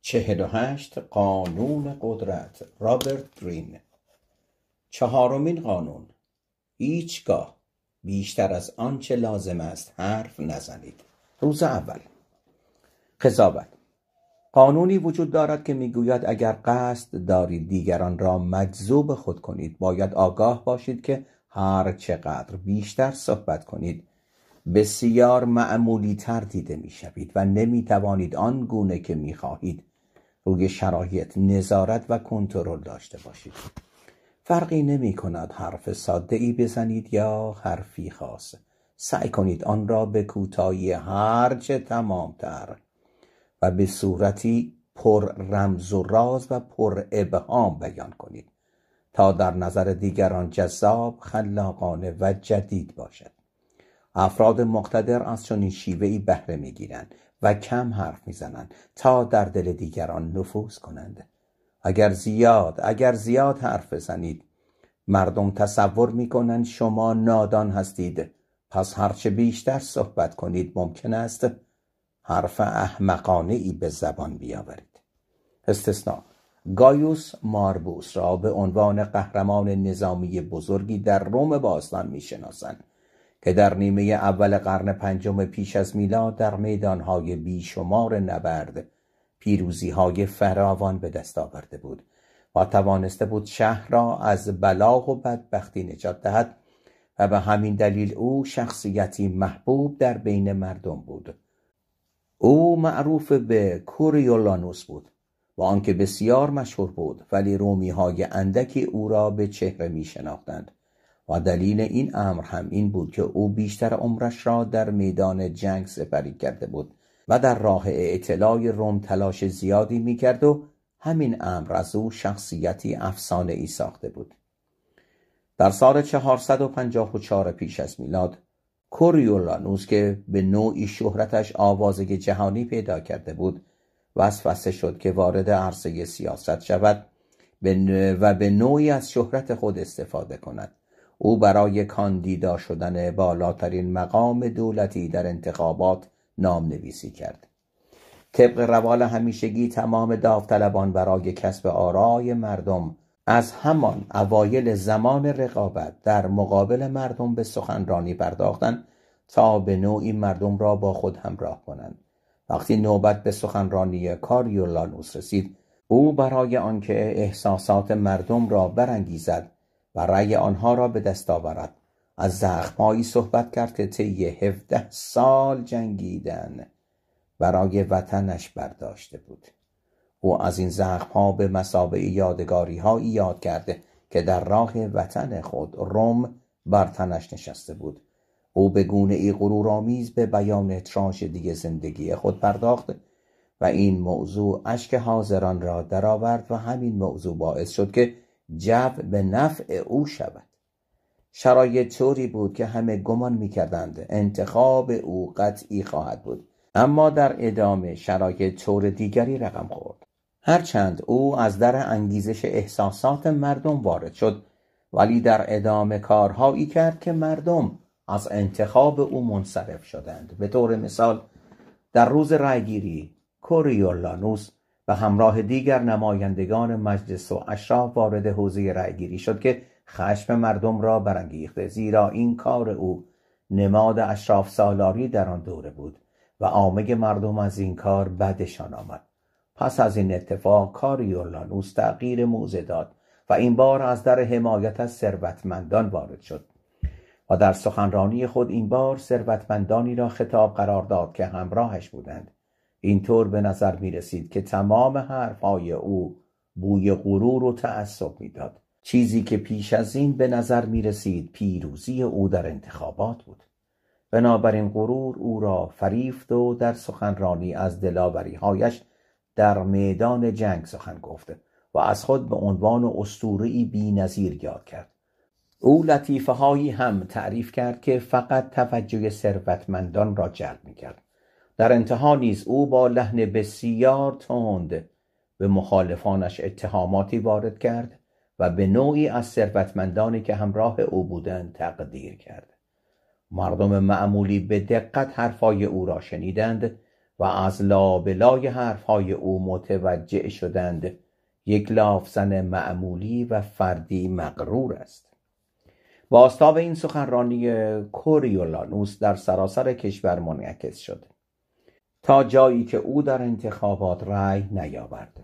48 قانون قدرت رابرت گرین. چهارمین قانون: هیچگاه بیشتر از آنچه لازم است حرف نزنید. روز اول. قضاوت. قانونی وجود دارد که میگوید اگر قصد دارید دیگران را مجذوب خود کنید باید آگاه باشید که هر چقدر بیشتر صحبت کنید بسیار معمولی تر دیده میشوید و نمیتوانید آن گونه که میخواهید روی شرایط نظارت و کنترل داشته باشید. فرقی نمی کند حرف ساده ای بزنید یا حرفی خاص. سعی کنید آن را به کوتاهی هرچه تمامتر و به صورتی پر رمز و راز و پر ابهام بیان کنید تا در نظر دیگران جذاب، خلاقانه و جدید باشد. افراد مقتدر از چنین شیوه‌ای بهره می‌گیرند و کم حرف می‌زنند تا در دل دیگران نفوذ کنند. اگر زیاد حرف بزنید مردم تصور می‌کنند شما نادان هستید، پس هرچه بیشتر صحبت کنید ممکن است حرف احمقانه‌ای به زبان بیاورید. استثناء: گایوس ماربوس را به عنوان قهرمان نظامی بزرگی در روم باستان می‌شناسند که در نیمه اول قرن پنجم پیش از میلاد در میدانهای بیشمار نبرد پیروزی‌های فراوان به دست آورده بود و توانسته بود شهر را از بلا و بدبختی نجات دهد و به همین دلیل او شخصیتی محبوب در بین مردم بود. او معروف به کوریولانوس بود و آنکه بسیار مشهور بود ولی رومی‌های اندکی او را به چهره می‌شناختند و دلیل این امر هم این بود که او بیشتر عمرش را در میدان جنگ سپری کرده بود و در راه اعتلاء روم تلاش زیادی می‌کرد و همین امر از او شخصیتی افسانه‌ای ساخته بود. در سال 454 پیش از میلاد کوریولانوس که به نوعی شهرتش آوازه جهانی پیدا کرده بود وسوسه شد که وارد عرصه سیاست شود و به نوعی از شهرت خود استفاده کند. او برای کاندیدا شدن بالاترین مقام دولتی در انتخابات نام‌نویسی کرد. طبق روال همیشگی تمام داوطلبان برای کسب آرای مردم از همان اوایل زمان رقابت در مقابل مردم به سخنرانی پرداختند تا به نوعی مردم را با خود همراه کنند. وقتی نوبت به سخنرانی کوریولانوس رسید، او برای آنکه احساسات مردم را برانگیزد و رأی آنها را به دست آورد از زخم‌هایی صحبت کرد که طی 17 سال جنگیدن برای وطنش برداشته بود. او از این زخم‌ها به مثابه یادگاری‌هایی یاد کرده که در راه وطن خود روم بر تنش نشسته بود. او به گونه‌ای غرورآمیز به بیان تراژدی زندگی خود پرداخت و این موضوع اشک حاضران را درآورد و همین موضوع باعث شد که جو به نفع او شود. شرایط طوری بود که همه گمان می‌کردند انتخاب او قطعی خواهد بود، اما در ادامه شرایط طور دیگری رقم خورد. هرچند او از در انگیزش احساسات مردم وارد شد ولی در ادامه کارهایی کرد که مردم از انتخاب او منصرف شدند. به طور مثال در روز رأیگیری کوریولانوس و همراه دیگر نمایندگان مجلس و اشراف وارد حوزه رأیگیری شد که خشم مردم را برانگیخت، زیرا این کار او نماد اشراف سالاری در آن دوره بود و عامه مردم از این کار بدشان آمد. پس از این اتفاق کوریولانوس تغییر موضع داد و این بار از در حمایت از ثروتمندان وارد شد و در سخنرانی خود این بار ثروتمندانی را خطاب قرار داد که همراهش بودند. اینطور به نظر می رسید که تمام حرفهای او بوی غرور و تعصب می داد، چیزی که پیش از این به نظر می رسید پیروزی او در انتخابات بود. بنابراین غرور او را فریفت و در سخنرانی از دلاوری‌هایش در میدان جنگ سخن گفت و از خود به عنوان اسطوره‌ای بی‌نظیر یاد کرد. او لطیفه‌هایی هم تعریف کرد که فقط توجه ثروتمندان را جلب می‌کرد. در انتها نیز او با لحن بسیار تند به مخالفانش اتهاماتی وارد کرد و به نوعی از ثروتمندانی که همراه او بودند تقدیر کرد. مردم معمولی به دقت حرفای او را شنیدند و از لابلای حرفهای او متوجه شدند یک لافزن معمولی و فردی مغرور است. بازتاب این سخنرانی کوریولانوس در سراسر کشور منعکس شد تا جایی که او در انتخابات رأی نیاورد.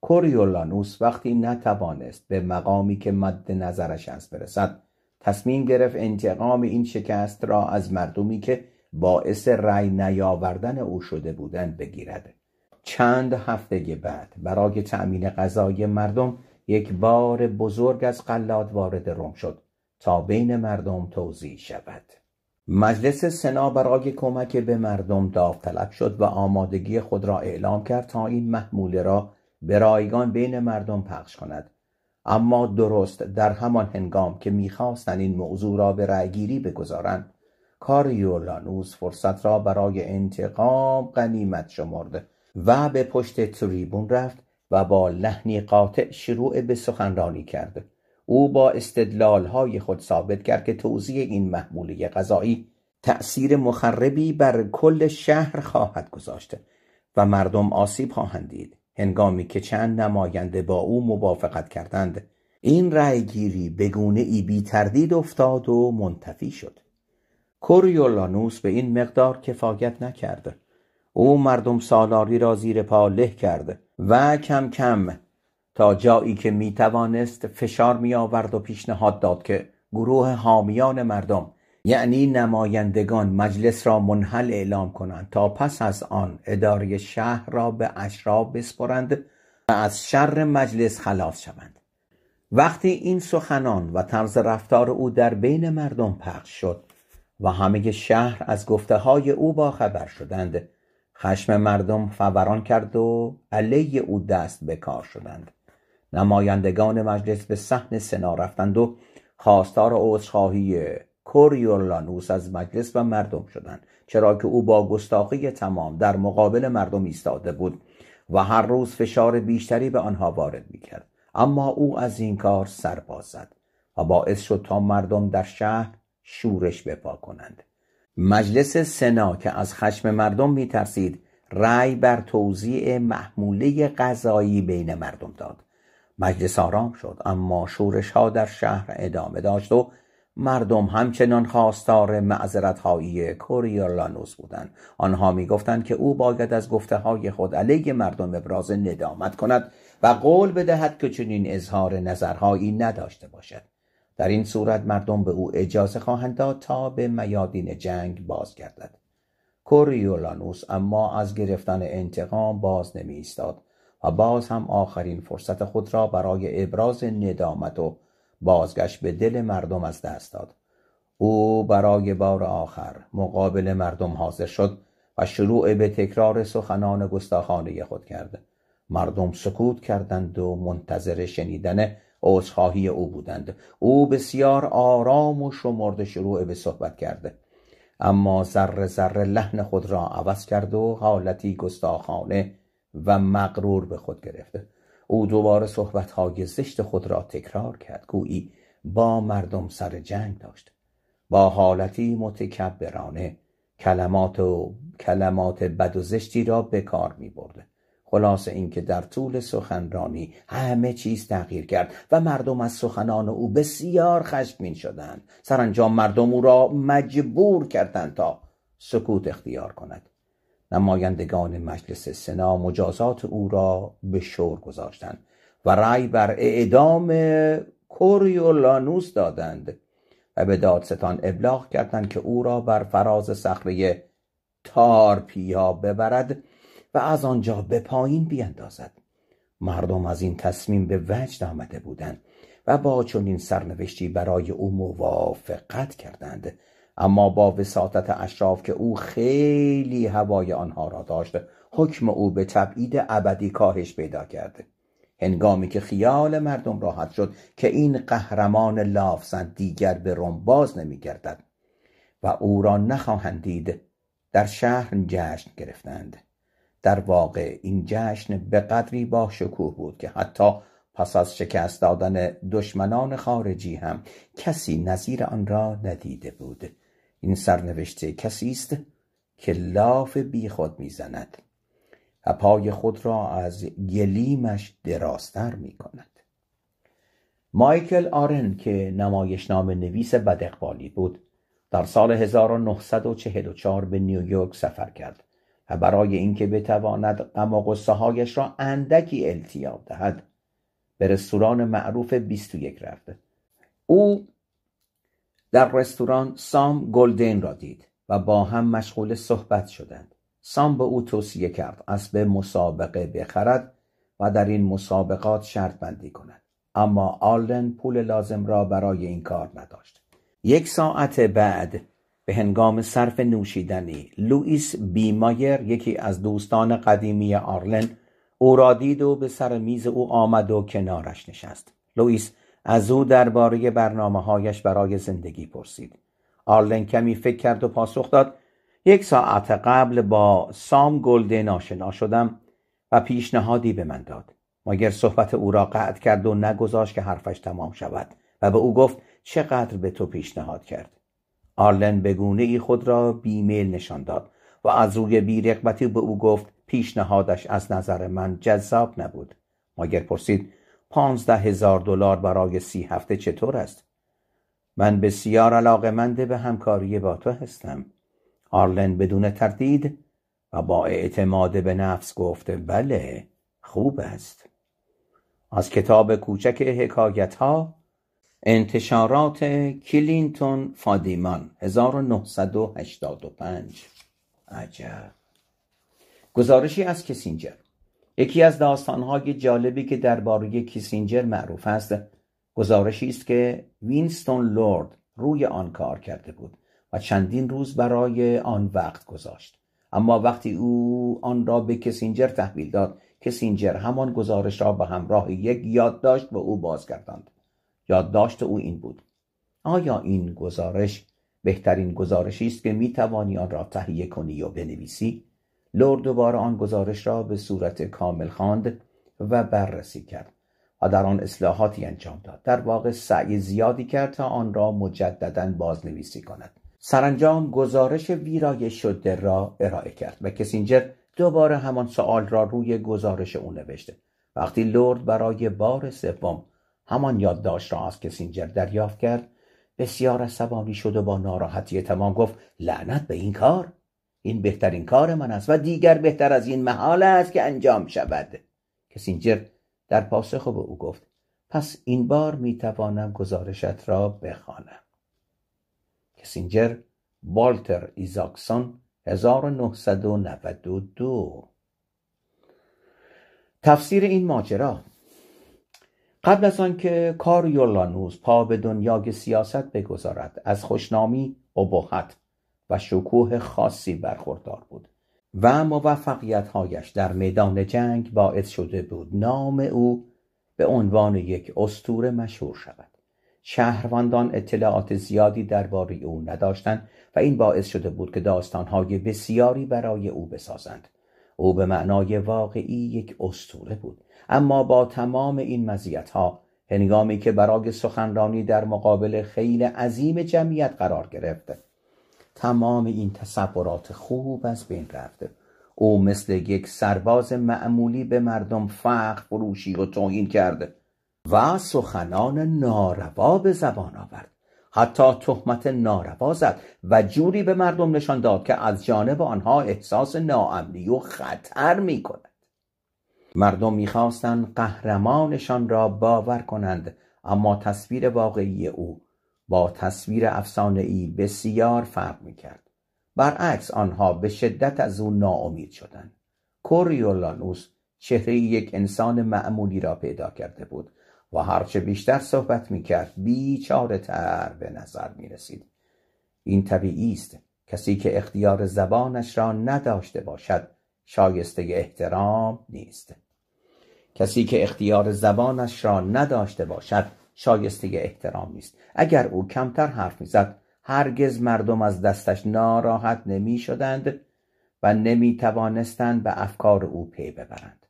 کوریولانوس وقتی نتوانست به مقامی که مد نظرش است برسد، تصمیم گرفت انتقام این شکست را از مردمی که باعث رأی نیاوردن او شده بودند بگیرد. چند هفته بعد برای تأمین غذای مردم یک بار بزرگ از غلات وارد روم شد تا بین مردم توزیع شود. مجلس سنا برای کمک به مردم داوطلب شد و آمادگی خود را اعلام کرد تا این محموله را به رایگان بین مردم پخش کند. اما درست در همان هنگام که می‌خواستند این موضوع را به رأیگیری بگذارند، کوریولانوس فرصت را برای انتقام غنیمت شمرد و به پشت تریبون رفت و با لحنی قاطع شروع به سخنرانی کرد. او با استدلال‌های خود ثابت کرد که توزیع این محموله غذایی تأثیر مخربی بر کل شهر خواهد گذاشت و مردم آسیب خواهند دید. هنگامی که چند نماینده با او موافقت کردند، این رأیگیری به گونه‌ای بی تردید افتاد و منتفی شد. کوریولانوس به این مقدار کفایت نکرد. او مردم سالاری را زیر پا له کرد و کم کم تا جایی که می توانست فشار می آورد و پیشنهاد داد که گروه حامیان مردم، یعنی نمایندگان، مجلس را منحل اعلام کنند تا پس از آن اداره شهر را به اشراف بسپارند و از شر مجلس خلاص شوند. وقتی این سخنان و طرز رفتار او در بین مردم پخش شد و همه شهر از گفته‌های او باخبر شدند، خشم مردم فوران کرد و علیه او دست به کار شدند. نمایندگان مجلس به صحن سنا رفتند و خواستار عذرخواهی کوریولانوس از مجلس و مردم شدند، چرا که او با گستاخی تمام در مقابل مردم ایستاده بود و هر روز فشار بیشتری به آنها وارد می‌کرد. اما او از این کار سر باز زد و باعث شد تا مردم در شهر شورش بپا کنند. مجلس سنا که از خشم مردم می‌ترسید، رأی بر توزیع محموله غذایی بین مردم داد. مجلس آرام شد، اما شورش‌ها در شهر ادامه داشت و مردم همچنان خواستار معذرت‌های کوریولانوس بودند. آنها می‌گفتند که او باید از گفته‌های خود علیه مردم ابراز ندامت کند و قول بدهد که چنین اظهار نظرهایی نداشته باشد. در این صورت مردم به او اجازه خواهند داد تا به میادین جنگ بازگردد. کوریولانوس اما از گرفتن انتقام باز نمی ایستاد و باز هم آخرین فرصت خود را برای ابراز ندامت و بازگشت به دل مردم از دست داد. او برای بار آخر مقابل مردم حاضر شد و شروع به تکرار سخنان گستاخانه خود کرد. مردم سکوت کردند و منتظر شنیدن عذرخواهی او بودند. او بسیار آرام و شمرده شروع به صحبت کرد، اما ذره ذره لحن خود را عوض کرد و حالتی گستاخانه و مغرور به خود گرفت. او دوباره صحبت‌های زشت خود را تکرار کرد، گویی با مردم سر جنگ داشت. با حالتی متکبرانه کلمات بد و زشتی را به کار می‌برد. خلاصه اینکه در طول سخنرانی همه چیز تغییر کرد و مردم از سخنان او بسیار خشمگین شدند. سرانجام مردم او را مجبور کردند تا سکوت اختیار کند. نمایندگان مجلس سنا مجازات او را به شور گذاشتند و رأی بر اعدام کوریولانوس دادند و به دادستان ابلاغ کردند که او را بر فراز صخره تارپیا ببرد و از آنجا به پایین بیندازد. مردم از این تصمیم به وجد آمده بودند و با چنین سرنوشتی برای او موافقت کردند، اما با وساطت اشراف که او خیلی هوای آنها را داشت، حکم او به تبعید ابدی کاهش پیدا کرد. هنگامی که خیال مردم راحت شد که این قهرمان لافزن دیگر به روم باز نمی‌گردد و او را نخواهند دید، در شهر جشن گرفتند. در واقع این جشن به قدری با شکوه بود که حتی پس از شکست دادن دشمنان خارجی هم کسی نظیر آن را ندیده بود. این سرنوشت کسی است که لاف بی خود میزند و پای خود را از گلیمش درازتر میکند. مایکل آرن که نمایشنامه نویس بداقبالی بود، در سال 1944 به نیویورک سفر کرد و برای اینکه بتواند غم و غصه هایش را اندکی التیاب دهد به رستوران معروف 21 رفت. او در رستوران سام گلدن را دید و با هم مشغول صحبت شدند. سام به او توصیه کرد اسب مسابقه بخرد و در این مسابقات شرط بندی کند، اما آلن پول لازم را برای این کار نداشت. 1 ساعت بعد به هنگام صرف نوشیدنی، لوئیس بی مایر، یکی از دوستان قدیمی آرلن، او را دید و به سر میز او آمد و کنارش نشست. لوئیس از او درباره برنامه‌هایش برای زندگی پرسید. آرلن کمی فکر کرد و پاسخ داد: 1 ساعت قبل با سام گلدن آشنا شدم و پیشنهادی به من داد. مایر صحبت او را قطع کرد و نگذاشت که حرفش تمام شود و به او گفت: چقدر به تو پیشنهاد کرد؟ آرلن به گونه‌ای خود را بیمیل نشان داد و از روی بی‌رغبتی به او گفت پیشنهادش از نظر من جذاب نبود. مایر پرسید: $15,000 برای 30 هفته چطور است؟ من بسیار علاقه‌مند به همکاری با تو هستم. آرلن بدون تردید و با اعتماد به نفس گفت: بله، خوب است. از کتاب کوچک حکایت‌ها، انتشارات کلینتون فادیمان، 1985. عجب. گزارشی از کیسینجر. یکی از داستان‌های جالبی که درباره کیسینجر معروف است، گزارشی است که وینستون لورد روی آن کار کرده بود و چندین روز برای آن وقت گذاشت. اما وقتی او آن را به کیسینجر تحویل داد، کیسینجر همان گزارش را به همراه یک یادداشت به او بازگرداند. یادداشت او این بود: آیا این گزارش بهترین گزارشی است که میتوانی آن را تهیه کنی و بنویسی؟ لورد دوباره آن گزارش را به صورت کامل خواند و بررسی کرد و در آن اصلاحاتی انجام داد. در واقع سعی زیادی کرد تا آن را مجدداً بازنویسی کند. سرانجام گزارش ویرایش شده را ارائه کرد و کیسینجر دوباره همان سوال را روی گزارش او نوشته. وقتی لورد برای بار سوم همان یادداشت را از کیسینجر دریافت کرد، بسیار عصبانی شد و با ناراحتی تمام گفت: لعنت به این کار! این بهترین کار من است و دیگر بهتر از این محال است که انجام شود. کیسینجر در پاسخ به او گفت: پس این بار میتوانم گزارشت را بخوانم. کیسینجر، والتر ایزاکسون، 1992. تفسیر این ماجرا: قبل از آن که کاریولانوس پا به دنیای سیاست بگذارد، از خوشنامی، ابهت و شکوه خاصی برخوردار بود و موفقیت‌هایش در میدان جنگ باعث شده بود نام او به عنوان یک اسطوره مشهور شود. شهروندان اطلاعات زیادی درباره او نداشتند و این باعث شده بود که داستان‌های بسیاری برای او بسازند. او به معنای واقعی یک اسطوره بود. اما با تمام این مزیت‌ها، هنگامی که برای سخنرانی در مقابل خیل عظیم جمعیت قرار گرفت، تمام این تصورات خوب از بین رفت. او مثل یک سرباز معمولی به مردم فخر فروشی و توهین کرد و سخنان ناروا به زبان آورد. حتی تهمت ناروا زد و جوری به مردم نشان داد که از جانب آنها احساس ناامنی و خطر می کند. مردم می‌خواستند قهرمانشان را باور کنند، اما تصویر واقعی او با تصویر افسانه‌ای بسیار فرق می‌کرد. برعکس آنها به شدت از او ناامید شدند. کوریولانوس چهره یک انسان معمولی را پیدا کرده بود و هرچه بیشتر صحبت می‌کرد بیچاره‌تر به نظر می‌رسید. این طبیعی است. کسی که اختیار زبانش را نداشته باشد شایسته احترام نیست. کسی که اختیار زبانش را نداشته باشد شایسته احترام نیست. اگر او کمتر حرف می‌زد، هرگز مردم از دستش ناراحت نمی‌شدند و نمی‌توانستند به افکار او پی ببرند.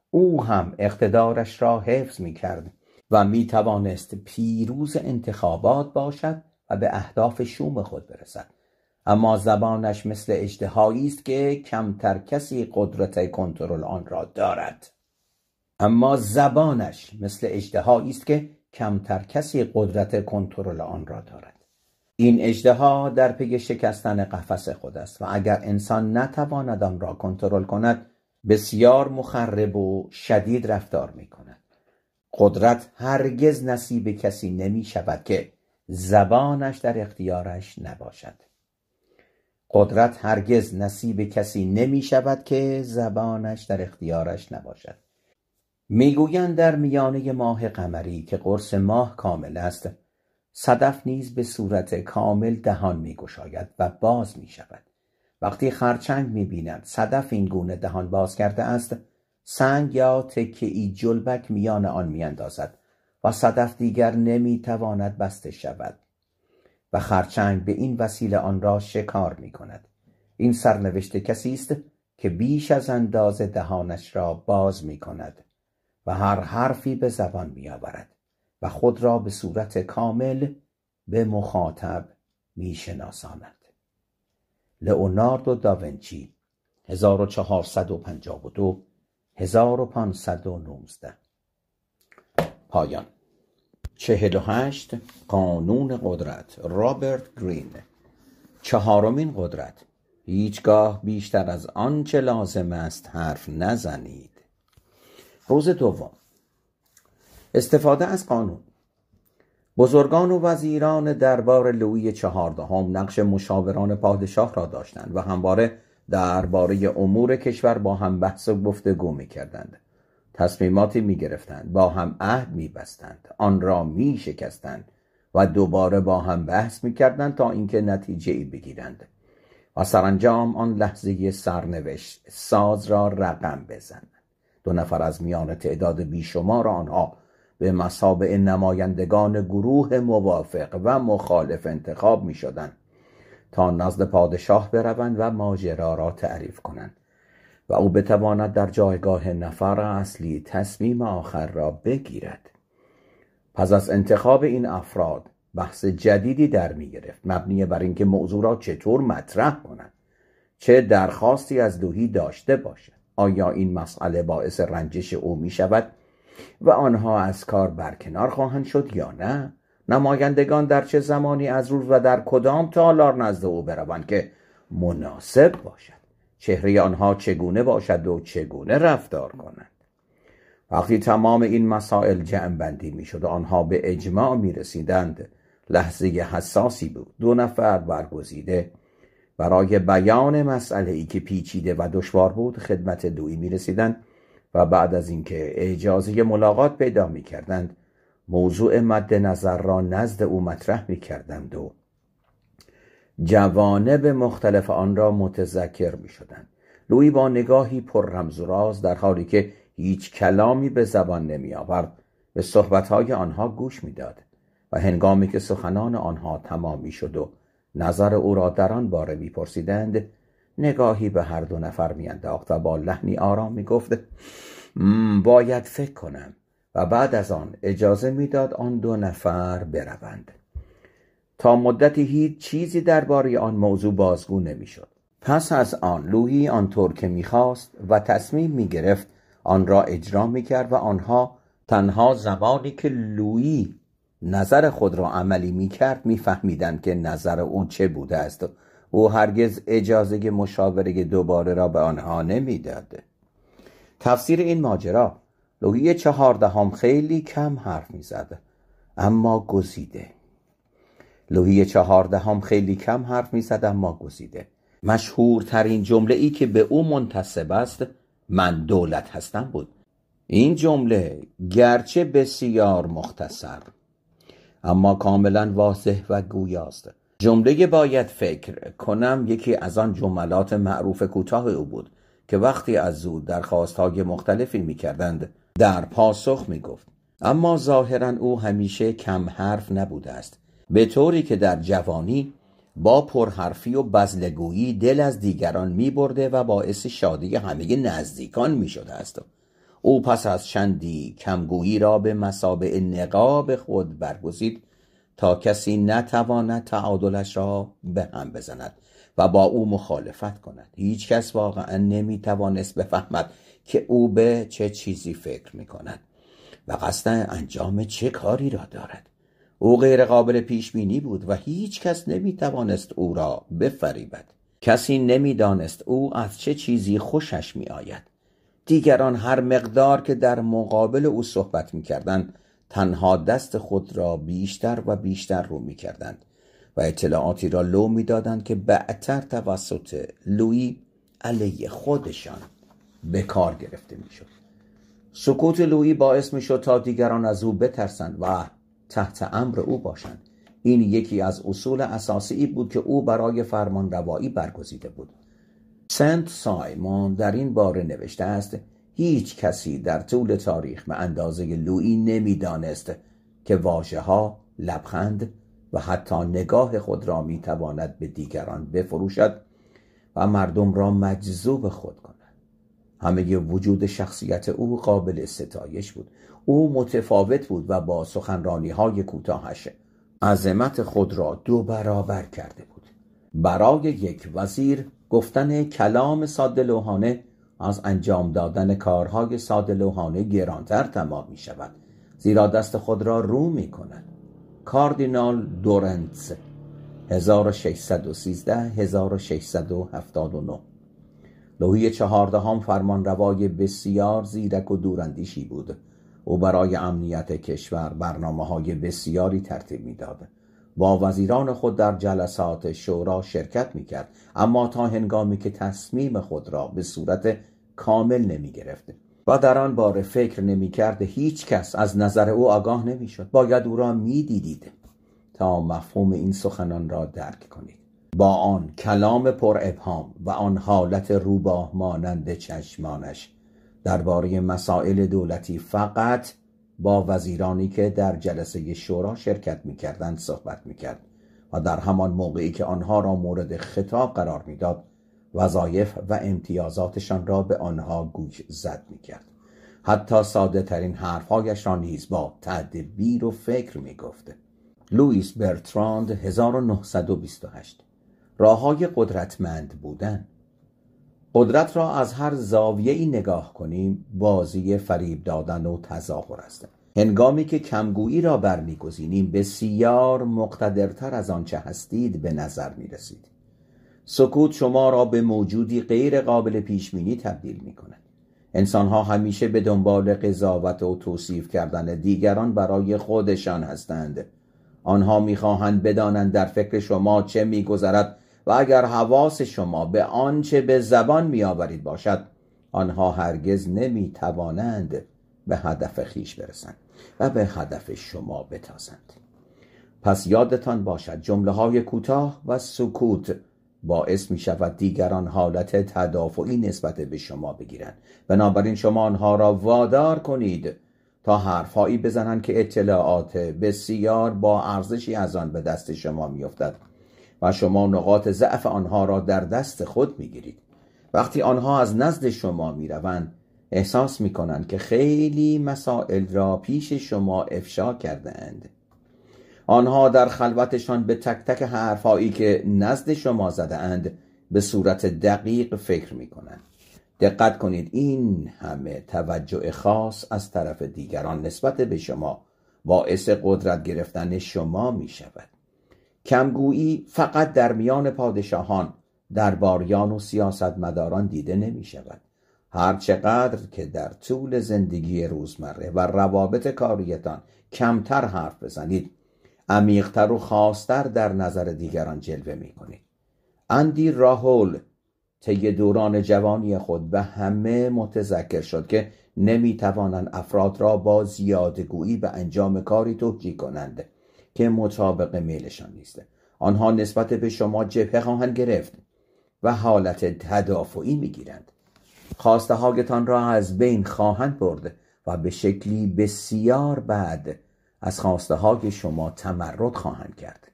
او هم اقتدارش را حفظ می‌کرد و می‌توانست پیروز انتخابات باشد و به اهداف شوم خود برسد. اما زبانش مثل اژدهایی است که کمتر کسی قدرت کنترل آن را دارد. این اژدها در پی شکستن قفس خود است و اگر انسان نتواند آن را کنترل کند بسیار مخرب و شدید رفتار می کند. قدرت هرگز نصیب کسی نمی شود که زبانش در اختیارش نباشد. میگویند در میانه ماه قمری که قرص ماه کامل است، صدف نیز به صورت کامل دهان میگشاید و باز می شود. وقتی خرچنگ میبیند صدف این گونه دهان باز کرده است، سنگ یا تکه‌ای جلبک میان آن میاندازد و صدف دیگر نمیتواند بسته شود و خرچنگ به این وسیله آن را شکار می کند. این سرنوشت کسی است که بیش از اندازه دهانش را باز می کند و هر حرفی به زبان می آورد و خود را به صورت کامل به مخاطب می شناساند. لئوناردو داوینچی 1452 1519. پایان. 48. قانون قدرت. رابرت گرین. 4. قدرت: هیچگاه بیشتر از آنچه لازم است حرف نزنید. روز دوم. استفاده از قانون. بزرگان و وزیران دربار لویی 14 نقش مشاوران پادشاه را داشتند و همواره درباره امور کشور با هم بحث و گفتگو می‌کردند. تصمیماتی می‌گرفتند، با هم عهد می‌بستند، آن را می‌شکستند و دوباره با هم بحث می‌کردند تا اینکه نتیجه‌ای بگیرند و سرانجام آن لحظه سرنوشت ساز را رقم بزنند. 2 نفر از میان تعداد بیشمار آنها به مثابه نمایندگان گروه موافق و مخالف انتخاب می شدند تا نزد پادشاه بروند و ماجرا را تعریف کنند و او بتواند در جایگاه نفر اصلی تصمیم آخر را بگیرد. پس از انتخاب این افراد بحث جدیدی در می گرفت، مبنی بر اینکه موضوع را چطور مطرح کنند، چه درخواستی از لویی داشته باشد، آیا این مسئله باعث رنجش او می شود و آنها از کار برکنار خواهند شد یا نه؟ نمایندگان در چه زمانی از روز و در کدام تالار نزد او بروند که مناسب باشد؟ چهره آنها چگونه باشد و چگونه رفتار کنند؟ وقتی تمام این مسائل جمع بندی می شد و آنها به اجماع می رسیدند، لحظه حساسی بود. 2 نفر برگزیده برای بیان مسئله ای که پیچیده و دشوار بود خدمت لویی می رسیدند و بعد از اینکه اجازه ملاقات پیدا می کردند موضوع مد نظر را نزد او مطرح می کردند و جوانب مختلف آن را متذکر می شدند. لویی با نگاهی پر رمز و راز در حالی که هیچ کلامی به زبان نمی آورد به صحبتهای آنها گوش می داد و هنگامی که سخنان آنها تمام می شد و نظر او را در آن باره می پرسیدند نگاهی به هر 2 نفر می انداخت و با لحنی آرام می گفت باید فکر کنم و بعد از آن اجازه می داد آن 2 نفر بروند. تا مدتی هیچ چیزی درباره آن موضوع بازگو نمی شد. پس از آن لویی آنطور که می خواست و تصمیم می گرفت آن را اجرا می کرد و آنها تنها زمانی که لویی نظر خود را عملی می کرد می فهمیدند که نظر او چه بوده است. او هرگز اجازه مشاوره دوباره را به آنها نمی داد. تفسیر این ماجرا: لویی 14 خیلی کم حرف می زد اما گزیده. مشهورترین جمله ای که به او منتسب است من دولت هستم بود. این جمله گرچه بسیار مختصر اما کاملا واضح و گویاست. جمله باید فکر کنم یکی از آن جملات معروف کوتاه او بود که وقتی از او درخواست‌های مختلفی می‌کردند در پاسخ می‌گفت. اما ظاهراً او همیشه کم حرف نبوده است، به طوری که در جوانی با پرحرفی و بزلگویی دل از دیگران می‌برده و باعث شادی همه نزدیکان می‌شده است. او پس از چندی کمگویی را به مثابه نقاب خود برگزید تا کسی نتواند تعادلش را به هم بزند و با او مخالفت کند. هیچ کس واقعا نمیتوانست بفهمد که او به چه چیزی فکر میکند و قصد انجام چه کاری را دارد. او غیر قابل پیش بینی بود و هیچ کس نمیتوانست او را بفریبد. کسی نمیدانست او از چه چیزی خوشش میآید. دیگران هر مقدار که در مقابل او صحبت میکردند تنها دست خود را بیشتر و بیشتر رو میکردند و اطلاعاتی را لو میدادند که بعدتر توسط لویی علیه خودشان به کار گرفته میشد. سکوت لویی باعث میشد تا دیگران از او بترسند و تحت امر او باشند. این یکی از اصول اساسی بود که او برای فرمان روایی برگزیده بود. سنت سایمون در این باره نوشته است: هیچ کسی در طول تاریخ به اندازه لویی نمیدانست که واژه‌ها، لبخند و حتی نگاه خود را میتواند به دیگران بفروشد و مردم را مجذوب خود کند. همه وجود شخصیت او قابل ستایش بود. او متفاوت بود و با سخنرانی‌های کوتاهش عظمت خود را 2 برابر کرده بود. برای یک وزیر گفتن کلام ساده‌لوحانه از انجام دادن کارهای ساده‌لوحانه گرانتر تمام می شود، زیرا دست خود را رو می کند. کاردینال دورنتس 1613-1679. لویی 14 فرمانروای بسیار زیرک و دوراندیشی بود. او برای امنیت کشور برنامه‌های بسیاری ترتیب می‌داد. با وزیران خود در جلسات شورا شرکت می‌کرد، اما تا هنگامی که تصمیم خود را به صورت کامل نمی‌گرفت و در آن باره فکر نمی‌کرد، هیچ کس از نظر او آگاه نمی‌شد. باید او را می‌دیدید تا مفهوم این سخنان را درک کنید. با آن کلام پر ابهام و آن حالت روباه مانند چشمانش درباره مسائل دولتی فقط با وزیرانی که در جلسه شورا شرکت می‌کردند صحبت می‌کرد و در همان موقعی که آنها را مورد خطاب قرار می‌داد وظایف و امتیازاتشان را به آنها گوش زد می‌کرد. حتی ساده ترین حرف‌هایش را نیز با تدبیر و فکر می‌گفت. لوئیس برتراند 1928. راه‌های قدرتمند بودن. قدرت را از هر زاویه‌ای نگاه کنیم بازی فریب دادن و تظاهر است. هنگامی که کمگویی را برمی‌گزینیم بسیار مقتدرتر از آنچه هستید به نظر می‌رسید. سکوت شما را به موجودی غیر قابل پیش‌بینی تبدیل می‌کند. انسان‌ها همیشه به دنبال قضاوت و توصیف کردن دیگران برای خودشان هستند. آنها می‌خواهند بدانند در فکر شما چه می‌گذرد و اگر حواس شما به آنچه به زبان می‌آورید باشد، آنها هرگز نمی‌توانند به هدف خیش برسند و به هدف شما بتازند. پس یادتان باشد جمله‌های کوتاه و سکوت باعث می‌شود دیگران حالت تدافعی نسبت به شما بگیرند. بنابراین شما آنها را وادار کنید تا حرفهایی بزنند که اطلاعات بسیار با ارزشی از آن به دست شما می‌افتد و شما نقاط ضعف آنها را در دست خود می‌گیرید. وقتی آنها از نزد شما می‌روند احساس می‌کنند که خیلی مسائل را پیش شما افشا کرده‌اند. آنها در خلوتشان به تک تک حرفهایی که نزد شما زده‌اند به صورت دقیق فکر می‌کنند. دقت کنید، این همه توجه خاص از طرف دیگران نسبت به شما باعث قدرت گرفتن شما می‌شود. کمگویی فقط در میان پادشاهان، درباریان و سیاستمداران دیده نمی‌شود. هر چقدر که در طول زندگی روزمره و روابط کاریتان کمتر حرف بزنید، عمیق‌تر و خاص‌تر در نظر دیگران جلوه می‌کنید. اندی راهول طی دوران جوانی خود به همه متذکر شد که نمی‌توانند افراد را با زیادگویی به انجام کاری توجیه کنند که مطابق میلشان نیست. آنها نسبت به شما جبهه خواهند گرفت و حالت تدافعی می‌گیرند. خواسته هایتان را از بین خواهند برد و به شکلی بسیار بد از خواسته های شما تمرد خواهند کرد.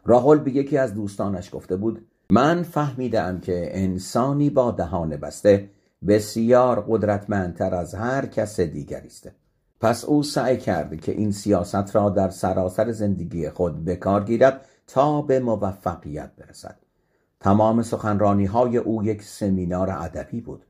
راهول به یکی از دوستانش گفته بود: من فهمیدم که انسانی با دهان بسته بسیار قدرتمندتر از هر کس دیگری است. پس او سعی کرد که این سیاست را در سراسر زندگی خود به کار گیرد تا به موفقیت برسد. تمام سخنرانی‌های او یک سمینار ادبی بود.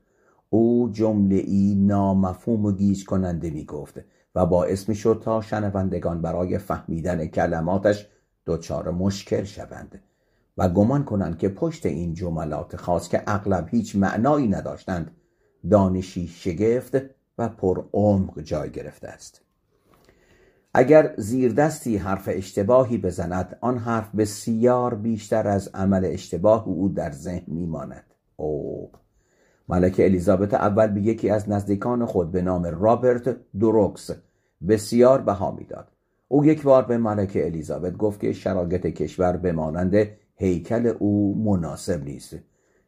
او جمله‌ای نامفهوم و گیج کننده می‌گفت و باعث می‌شد تا شنوندگان برای فهمیدن کلماتش دچار مشکل شوند و گمان کنند که پشت این جملات خاص که اغلب هیچ معنایی نداشتند دانشی شگفت و پر عمق جای گرفته است. اگر زیردستی حرف اشتباهی بزند، آن حرف بسیار بیشتر از عمل اشتباه او در ذهن میماند. ملکه الیزابت اول به یکی از نزدیکان خود به نام رابرت دروکس بسیار بها میداد. او یک بار به ملکه الیزابت گفت که شرایط کشور به مانند هیکل او مناسب نیست.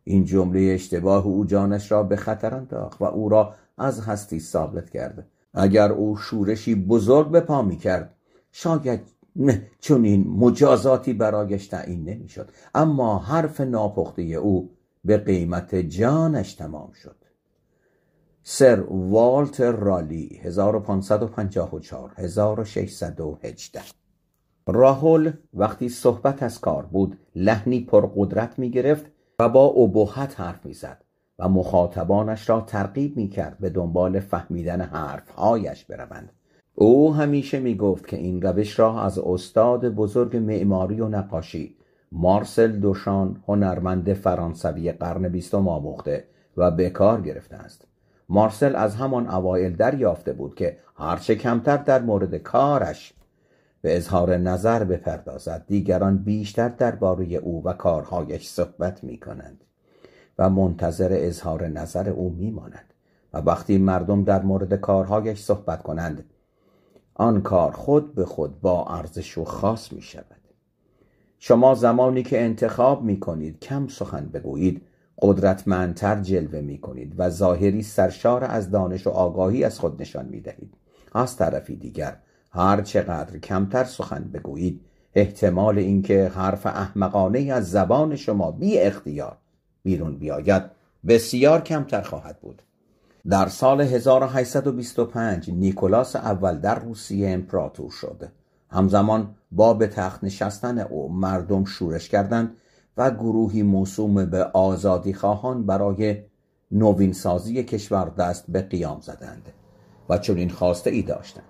این جمله اشتباه او جانش را به خطر انداخت و او را از هستی ثابت کرد. اگر او شورشی بزرگ به پا می‌کرد، شاید چون این مجازاتی برایش تعیین نمی‌شد، اما حرف ناپخته او به قیمت جانش تمام شد. سر والتر رالی 1554 1618. راهول وقتی صحبت از کار بود لحنی پرقدرت می‌گرفت و با ابهت حرف می‌زد و مخاطبانش را ترغیب می‌کرد به دنبال فهمیدن حرف‌هایش بروند. او همیشه می‌گفت که این روش را از استاد بزرگ معماری و نقاشی مارسل دوشان، هنرمند فرانسوی قرن 20 آموخته و به کار گرفته است. مارسل از همان اوایل دریافته بود که هرچه کمتر در مورد کارش به اظهار نظر بپردازد، دیگران بیشتر درباره او و کارهایش صحبت می‌کنند و منتظر اظهار نظر او می‌مانند و وقتی مردم در مورد کارهایش صحبت کنند، آن کار خود به خود با ارزش و خاص می‌شود. شما زمانی که انتخاب می‌کنید کم سخن بگویید، قدرتمندتر جلوه می‌کنید و ظاهری سرشار از دانش و آگاهی از خود نشان می‌دهید. از طرفی دیگر هر چقدر کمتر سخن بگویید، احتمال اینکه حرف احمقانه از زبان شما بی اختیار بیرون بیاید بسیار کمتر خواهد بود. در سال 1825 نیکولاس اول در روسیه امپراتور شد. همزمان با به تخت نشستن او مردم شورش کردند و گروهی موسوم به آزادی خواهان برای نوینسازی کشور دست به قیام زدند و چنین خواسته ای داشتند.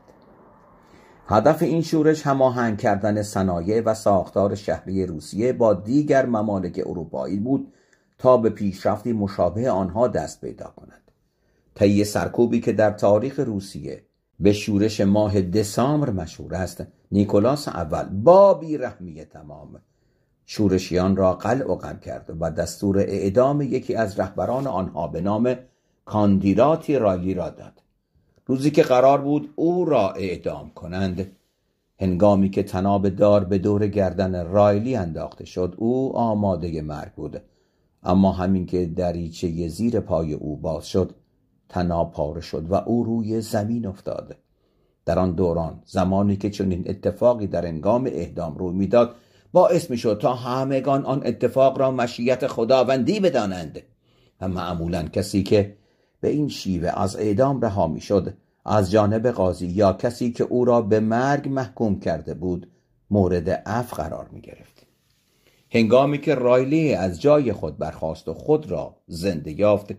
هدف این شورش هماهنگ کردن صنایع و ساختار شهری روسیه با دیگر ممالک اروپایی بود تا به پیشرفتی مشابه آنها دست پیدا کنند. طی سرکوبی که در تاریخ روسیه به شورش ماه دسامبر مشهور است، نیکولاس اول با بیرحمی تمام شورشیان را قلع و قم کرد و دستور اعدام یکی از رهبران آنها به نام کاندیداتی رایلی را داد. روزی که قرار بود او را اعدام کنند، هنگامی که طناب دار به دور گردن رایلی انداخته شد، او آماده مرگ بود، اما همین که دریچه زیر پای او باز شد، طناب پاره شد و او روی زمین افتاد. در آن دوران زمانی که چنین اتفاقی در هنگام اعدام روی میداد، باعث میشد تا همگان آن اتفاق را مشیت خداوندی بدانند و معمولا کسی که به این شیوه از اعدام رها میشد از جانب قاضی یا کسی که او را به مرگ محکوم کرده بود مورد عفو قرار می گرفت. هنگامی که رایلی از جای خود برخاست و خود را زنده یافت،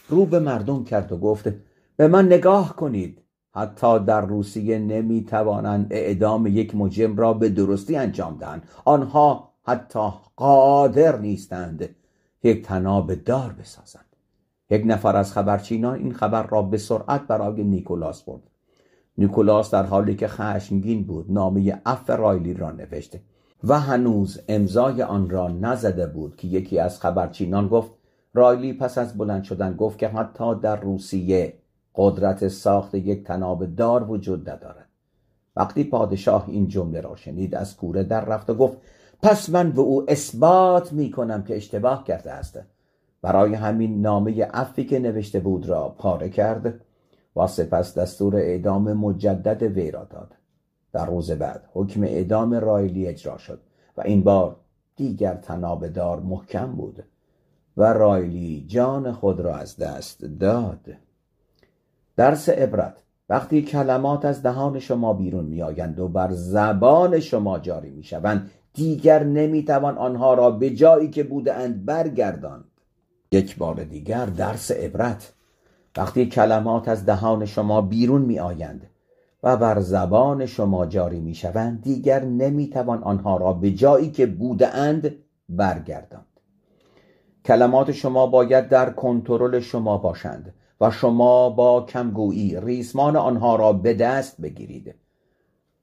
رو به مردم کرد و گفت: به من نگاه کنید، حتی در روسیه نمی توانند اعدام یک مجرم را به درستی انجام دهند. آنها حتی قادر نیستند یک طناب دار بسازند. یک نفر از خبرچینان این خبر را به سرعت برای نیکولاس برد. نیکولاس در حالی که خشمگین بود نامه عفو رایلی را نوشت و هنوز امضای آن را نزده بود که یکی از خبرچینان گفت: رایلی پس از بلند شدن گفت که حتی در روسیه قدرت ساخت یک طناب دار وجود ندارد. وقتی پادشاه این جمله را شنید از کوره در رفت و گفت: پس من به او اثبات می کنم که اشتباه کرده است. برای همین نامه عفوی که نوشته بود را پاره کرد و سپس دستور اعدام مجدد وی را داد. در روز بعد حکم اعدام رایلی اجرا شد و این بار دیگر طناب دار محکم بود و رایلی جان خود را از دست داد. درس عبرت: وقتی کلمات از دهان شما بیرون می آیند و بر زبان شما جاری می شوند، دیگر نمیتوان آنها را به جایی که بودند برگرداند. یک بار دیگر درس عبرت: وقتی کلمات از دهان شما بیرون می آیند و بر زبان شما جاری می شوند، دیگر نمیتوان آنها را به جایی که بودند برگرداند. کلمات شما باید در کنترل شما باشند و شما با کمگویی ریسمان آنها را به دست بگیرید.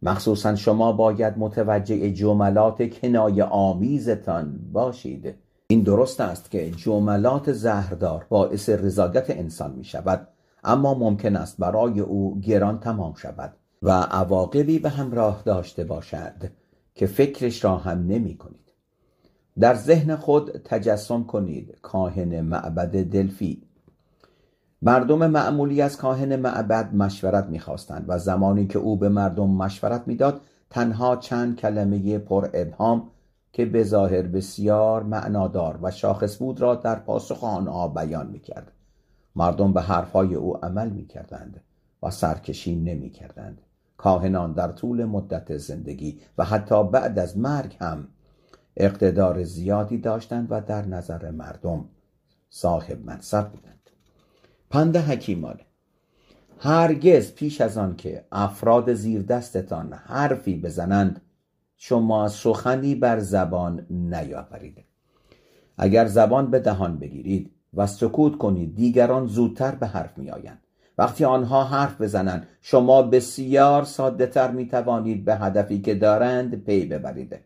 مخصوصا شما باید متوجه جملات کنایه آمیزتان باشید. این درست است که جملات زهردار باعث رضایت انسان می شود، اما ممکن است برای او گران تمام شود و عواقبی به همراه داشته باشد که فکرش را هم نمی کنید. در ذهن خود تجسم کنید کاهن معبد دلفی. مردم معمولی از کاهن معبد مشورت می‌خواستند و زمانی که او به مردم مشورت می‌داد تنها چند کلمه پر ابهام که به ظاهر بسیار معنادار و شاخص بود را در پاسخ آنها بیان می‌کرد. مردم به حرفهای او عمل می‌کردند و سرکشی نمی‌کردند. کاهنان در طول مدت زندگی و حتی بعد از مرگ هم اقتدار زیادی داشتند و در نظر مردم صاحب منصب بودند. پند حکیمانه: هرگز پیش از آن که افراد زیر دستتان حرفی بزنند شما سخنی بر زبان نیاورید. اگر زبان به دهان بگیرید و سکوت کنید، دیگران زودتر به حرف می آیند. وقتی آنها حرف بزنند شما بسیار ساده تر می توانید به هدفی که دارند پی ببرید.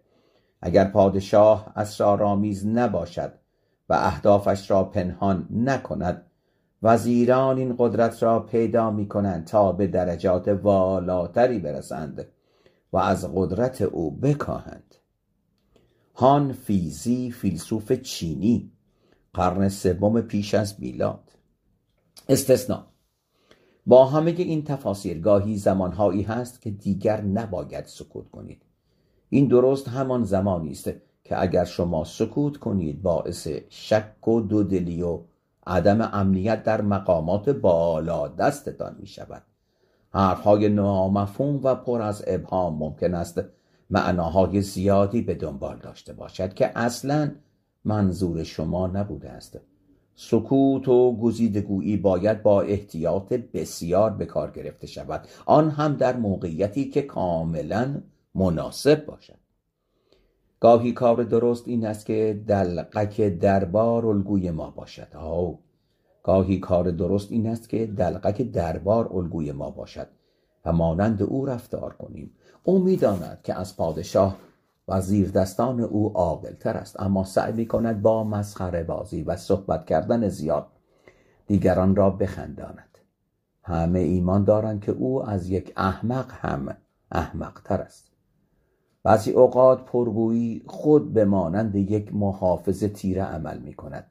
اگر پادشاه اسرارآمیز نباشد و اهدافش را پنهان نکند، وزیران این قدرت را پیدا می کنند تا به درجات والاتری برسند و از قدرت او بکاهند. هان فیزی، فیلسوف چینی، قرن سوم پیش از میلاد. استثناء: با همه این تفاسیر گاهی زمانهایی هست که دیگر نباید سکوت کنید. این درست همان زمانی است که اگر شما سکوت کنید باعث شک و دودلی و عدم امنیت در مقامات بالا دستتان می شود. حرفهای نامفهوم و پر از ابهام ممکن است معناهای زیادی به دنبال داشته باشد که اصلاً منظور شما نبوده است. سکوت و گزیدگویی باید با احتیاط بسیار به کار گرفته شود، آن هم در موقعیتی که کاملاً مناسب باشد. گاهی کار درست این است که دلقک دربار الگوی ما باشد. گاهی کار درست این است که دلقک دربار الگوی ما باشد و مانند او رفتار کنیم. او می‌داند که از پادشاه و زیردستان او عاقل‌تر است، اما سعی می‌کند با مسخره بازی و صحبت کردن زیاد دیگران را بخنداند. همه ایمان دارند که او از یک احمق هم احمق‌تر است. بعضی اوقات پرگویی خود به مانند یک محافظ تیره عمل می‌کند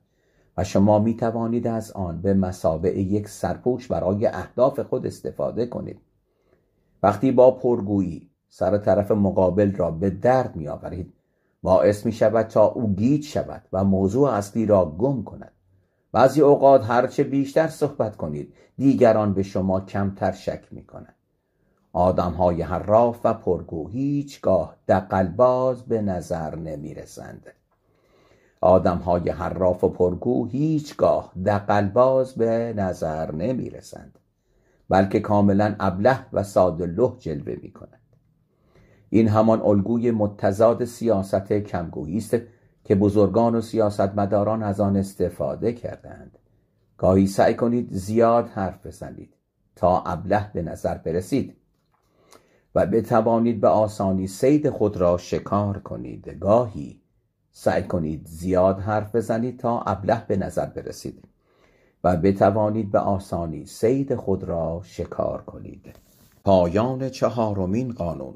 و شما می‌توانید از آن به مثابه یک سرپوش برای اهداف خود استفاده کنید. وقتی با پرگویی سر طرف مقابل را به درد می‌آورید، باعث می‌شود تا او گیج شود و موضوع اصلی را گم کند. بعضی اوقات هرچه بیشتر صحبت کنید، دیگران به شما کمتر شک می‌کنند. آدم‌های حراف و پرگو هیچگاه دغل‌باز به نظر نمی‌رسند. آدم‌های حراف و پرگو هیچگاه دغل‌باز به نظر نمی‌رسند، بلکه کاملاً ابله و ساده‌لوح جلوه می‌کنند. این همان الگوی متضاد سیاست کمگویی است که بزرگان و سیاستمداران از آن استفاده کردند. گاهی سعی کنید زیاد حرف بزنید تا ابله به نظر برسید و بتوانید به آسانی صید خود را شکار کنید. گاهی سعی کنید زیاد حرف بزنید تا ابله به نظر برسید و بتوانید به آسانی صید خود را شکار کنید. پایان 4مین قانون.